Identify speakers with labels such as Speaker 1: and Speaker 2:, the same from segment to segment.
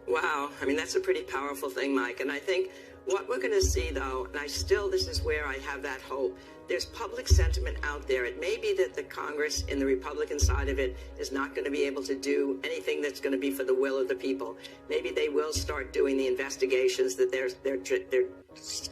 Speaker 1: Wow. I mean, that's a pretty powerful thing, Mike. And I think what we're going to see, though, and this is where I have that hope. There's public sentiment out there. It may be that the Congress in the Republican side of it is not going to be able to do anything that's going to be for the will of the people. Maybe they will start doing the investigations that they're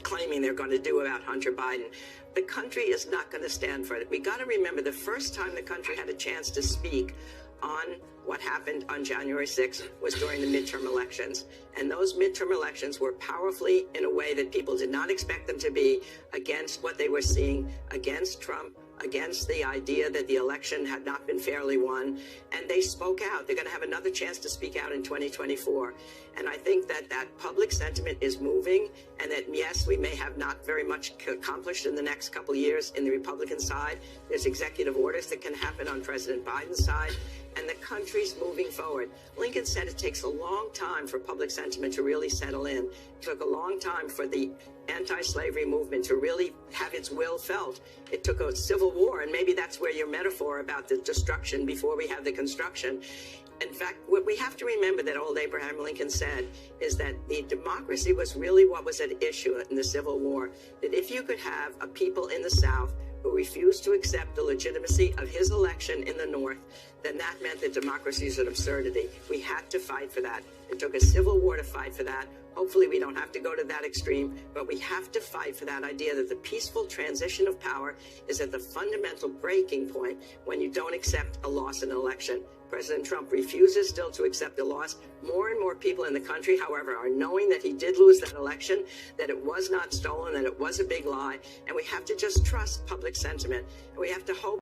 Speaker 1: claiming they're going to do about Hunter Biden. The country is not going to stand for it. We got to remember the first time the country had a chance to speak on what happened on January 6th was during the midterm elections. And those midterm elections were powerfully, in a way that people did not expect them to be, against what they were seeing, against Trump, against the idea that the election had not been fairly won. And they spoke out. They're going to have another chance to speak out in 2024. And I think that that public sentiment is moving, and that, yes, we may have not very much accomplished in the next couple of years in the Republican side. There's executive orders that can happen on President Biden's side, and the country's moving forward. Lincoln said it takes a long time for public sentiment to really settle in. It took a long time for the anti-slavery movement to really have its will felt. It took a civil war, and maybe that's where your metaphor about the destruction before we have the construction. In fact, what we have to remember that old Abraham Lincoln said is that the democracy was really what was at issue in the Civil War. That if you could have a people in the South who refused to accept the legitimacy of his election in the North, then that meant that democracy is an absurdity. We had to fight for that. It took a civil war to fight for that. Hopefully we don't have to go to that extreme, but we have to fight for that idea that the peaceful transition of power is at the fundamental breaking point when you don't accept a loss in an election. President Trump refuses still to accept the loss. More and more people in the country, however, are knowing that he did lose that election, that it was not stolen, that it was a big lie, and we have to just trust public sentiment. And we have to hope